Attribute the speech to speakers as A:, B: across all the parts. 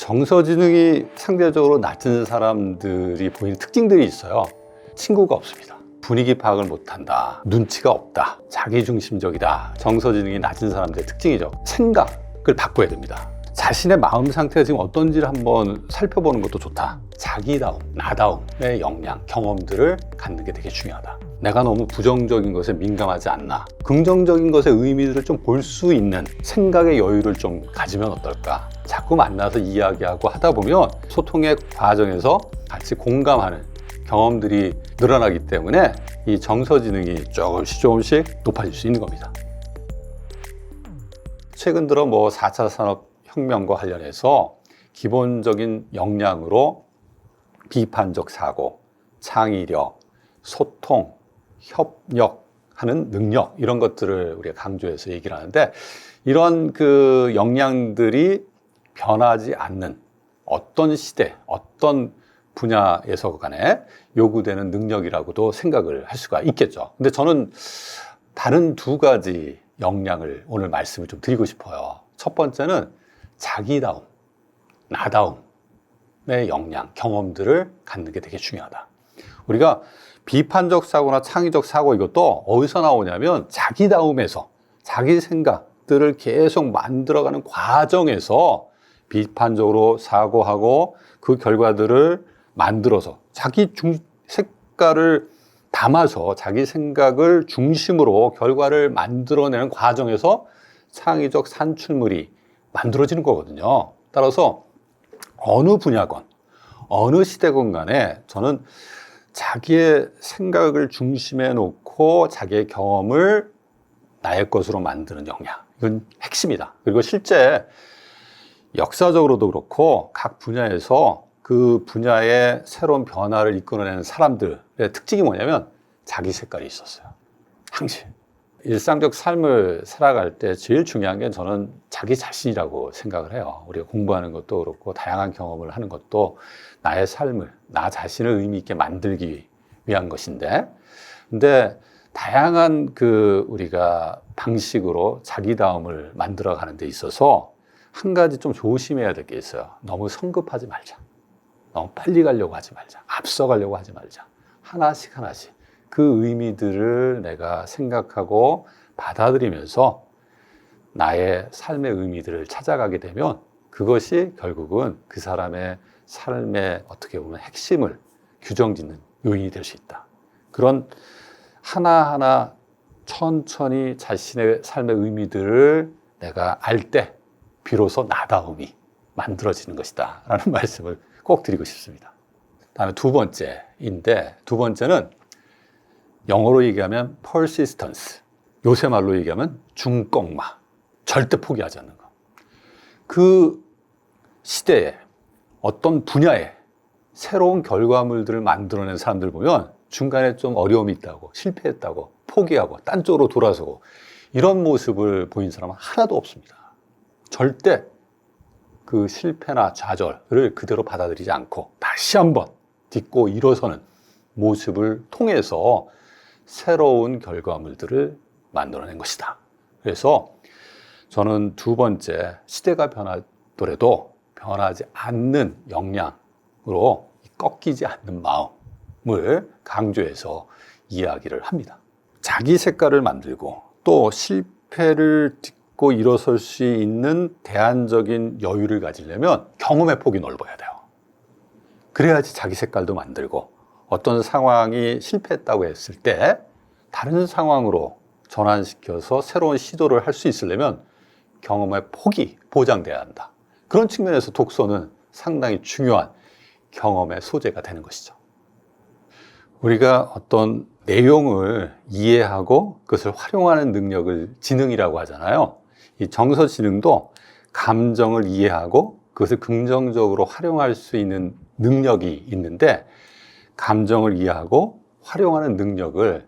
A: 정서지능이 상대적으로 낮은 사람들이 보이는 특징들이 있어요. 친구가 없습니다. 분위기 파악을 못한다. 눈치가 없다. 자기중심적이다. 정서지능이 낮은 사람들의 특징이죠. 생각을 바꿔야 됩니다. 자신의 마음 상태가 지금 어떤지를 한번 살펴보는 것도 좋다. 자기다움, 나다움의 역량, 경험들을 갖는 게 되게 중요하다. 내가 너무 부정적인 것에 민감하지 않나. 긍정적인 것의 의미들을 좀 볼 수 있는 생각의 여유를 좀 가지면 어떨까. 자꾸 만나서 이야기하고 하다 보면 소통의 과정에서 같이 공감하는 경험들이 늘어나기 때문에 이 정서지능이 조금씩 높아질 수 있는 겁니다. 최근 들어 4차 산업혁명과 관련해서 기본적인 역량으로 비판적 사고, 창의력, 소통, 협력하는 능력, 이런 것들을 우리가 강조해서 얘기를 하는데, 이런 그 역량들이 변하지 않는 어떤 시대, 어떤 분야에서 간에 요구되는 능력이라고도 생각을 할 수가 있겠죠. 근데 저는 다른 두 가지 역량을 오늘 말씀을 좀 드리고 싶어요. 첫 번째는 자기다움, 나다움의 역량, 경험들을 갖는 게 되게 중요하다. 우리가 비판적 사고나 창의적 사고, 이것도 어디서 나오냐면 자기다움에서, 자기 생각들을 계속 만들어가는 과정에서 비판적으로 사고하고 그 결과들을 만들어서 자기 색깔을 담아서 자기 생각을 중심으로 결과를 만들어내는 과정에서 창의적 산출물이 만들어지는 거거든요. 따라서 어느 분야건 어느 시대건 간에 저는 자기의 생각을 중심에 놓고 자기의 경험을 나의 것으로 만드는 역량, 이건 핵심이다. 그리고 실제 역사적으로도 그렇고 각 분야에서 그 분야의 새로운 변화를 이끌어내는 사람들의 특징이 뭐냐면 자기 색깔이 있었어요. 항상 일상적 삶을 살아갈 때 제일 중요한 게 저는 자기 자신이라고 생각을 해요. 우리가 공부하는 것도 그렇고 다양한 경험을 하는 것도 나의 삶을, 나 자신을 의미 있게 만들기 위한 것인데, 근데 다양한 우리가 방식으로 자기다움을 만들어 가는 데 있어서 한 가지 좀 조심해야 될 게 있어요. 너무 성급하지 말자. 너무 빨리 가려고 하지 말자. 앞서가려고 하지 말자. 하나씩 그 의미들을 내가 생각하고 받아들이면서 나의 삶의 의미들을 찾아가게 되면 그것이 결국은 그 사람의 삶의 어떻게 보면 핵심을 규정짓는 요인이 될 수 있다. 그런 하나하나 천천히 자신의 삶의 의미들을 내가 알 때 비로소 나다움이 만들어지는 것이다 라는 말씀을 꼭 드리고 싶습니다. 다음에 두 번째인데, 두 번째는 영어로 얘기하면 persistence, 요새 말로 얘기하면 중꺾마, 절대 포기하지 않는 것. 그 시대에 어떤 분야에 새로운 결과물들을 만들어낸 사람들 보면 중간에 좀 어려움이 있다고, 실패했다고, 포기하고 딴 쪽으로 돌아서고 이런 모습을 보인 사람은 하나도 없습니다. 절대 그 실패나 좌절을 그대로 받아들이지 않고 다시 한번 딛고 일어서는 모습을 통해서 새로운 결과물들을 만들어낸 것이다. 그래서 저는 두 번째, 시대가 변하더라도 변하지 않는 역량으로 꺾이지 않는 마음을 강조해서 이야기를 합니다. 자기 색깔을 만들고 또 실패를 딛고 일어설 수 있는 대안적인 여유를 가지려면 경험의 폭이 넓어야 돼요. 그래야지 자기 색깔도 만들고 어떤 상황이 실패했다고 했을 때 다른 상황으로 전환시켜서 새로운 시도를 할 수 있으려면 경험의 폭이 보장돼야 한다. 그런 측면에서 독서는 상당히 중요한 경험의 소재가 되는 것이죠. 우리가 어떤 내용을 이해하고 그것을 활용하는 능력을 지능이라고 하잖아요. 이 정서지능도 감정을 이해하고 그것을 긍정적으로 활용할 수 있는 능력이 있는데, 감정을 이해하고 활용하는 능력을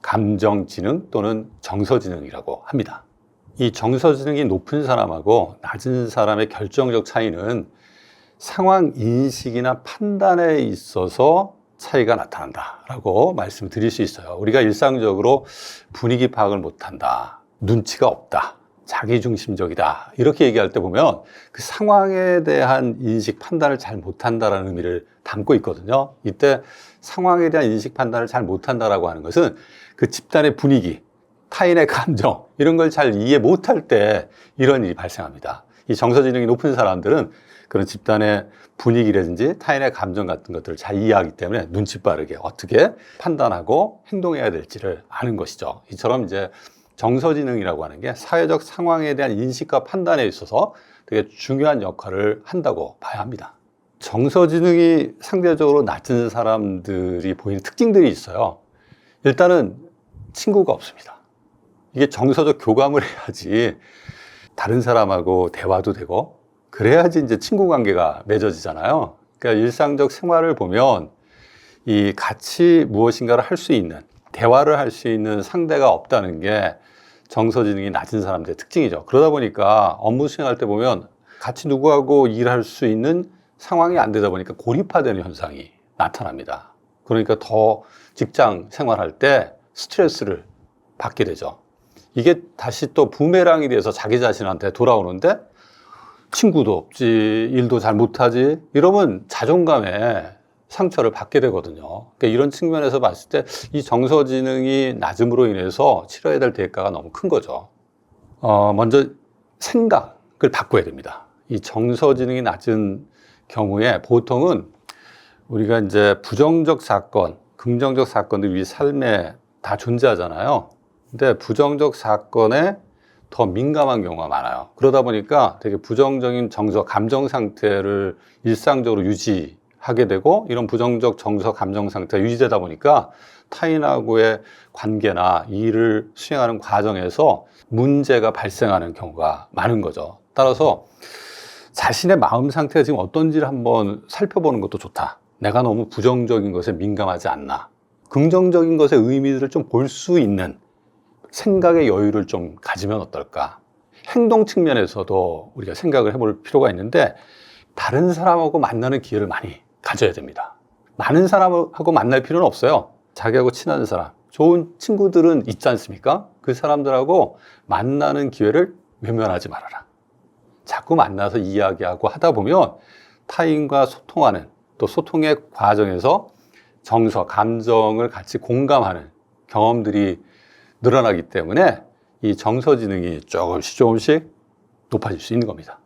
A: 감정지능 또는 정서지능이라고 합니다. 이 정서지능이 높은 사람하고 낮은 사람의 결정적 차이는 상황 인식이나 판단에 있어서 차이가 나타난다라고 말씀드릴 수 있어요. 우리가 일상적으로 분위기 파악을 못한다, 눈치가 없다, 자기중심적이다. 이렇게 얘기할 때 보면 그 상황에 대한 인식, 판단을 잘 못한다라는 의미를 담고 있거든요. 이때 상황에 대한 인식, 판단을 잘 못한다라고 하는 것은 그 집단의 분위기, 타인의 감정, 이런 걸 잘 이해 못할 때 이런 일이 발생합니다. 이 정서지능이 높은 사람들은 그런 집단의 분위기라든지 타인의 감정 같은 것들을 잘 이해하기 때문에 눈치 빠르게 어떻게 판단하고 행동해야 될지를 아는 것이죠. 이처럼 이제 정서지능이라고 하는 게 사회적 상황에 대한 인식과 판단에 있어서 되게 중요한 역할을 한다고 봐야 합니다. 정서지능이 상대적으로 낮은 사람들이 보이는 특징들이 있어요. 일단은 친구가 없습니다. 이게 정서적 교감을 해야지 다른 사람하고 대화도 되고 그래야지 이제 친구 관계가 맺어지잖아요. 그러니까 일상적 생활을 보면 이 같이 무엇인가를 할 수 있는, 대화를 할 수 있는 상대가 없다는 게 정서지능이 낮은 사람들의 특징이죠. 그러다 보니까 업무 수행할 때 보면 같이 누구하고 일할 수 있는 상황이 안 되다 보니까 고립화되는 현상이 나타납니다. 그러니까 더 직장 생활할 때 스트레스를 받게 되죠. 이게 다시 또 부메랑이 돼서 자기 자신한테 돌아오는데 친구도 없지, 일도 잘 못하지, 이러면 자존감에 상처를 받게 되거든요. 그러니까 이런 측면에서 봤을 때 이 정서지능이 낮음으로 인해서 치러야 될 대가가 너무 큰 거죠. 먼저 생각을 바꿔야 됩니다. 이 정서지능이 낮은 경우에 보통은 우리가 이제 부정적 사건, 긍정적 사건들이 우리 삶에 다 존재하잖아요. 근데 부정적 사건에 더 민감한 경우가 많아요. 그러다 보니까 되게 부정적인 정서, 감정 상태를 일상적으로 유지하게 되고 이런 부정적 정서, 감정 상태가 유지되다 보니까 타인하고의 관계나 일을 수행하는 과정에서 문제가 발생하는 경우가 많은 거죠. 따라서 자신의 마음 상태가 지금 어떤지를 한번 살펴보는 것도 좋다. 내가 너무 부정적인 것에 민감하지 않나. 긍정적인 것의 의미들을 좀 볼 수 있는 생각의 여유를 좀 가지면 어떨까. 행동 측면에서도 우리가 생각을 해볼 필요가 있는데 다른 사람하고 만나는 기회를 많이 가져야 됩니다. 많은 사람하고 만날 필요는 없어요. 자기하고 친한 사람, 좋은 친구들은 있지 않습니까? 그 사람들하고 만나는 기회를 외면하지 말아라. 자꾸 만나서 이야기하고 하다 보면 타인과 소통하는, 또 소통의 과정에서 정서, 감정을 같이 공감하는 경험들이 늘어나기 때문에 이 정서지능이 조금씩 높아질 수 있는 겁니다.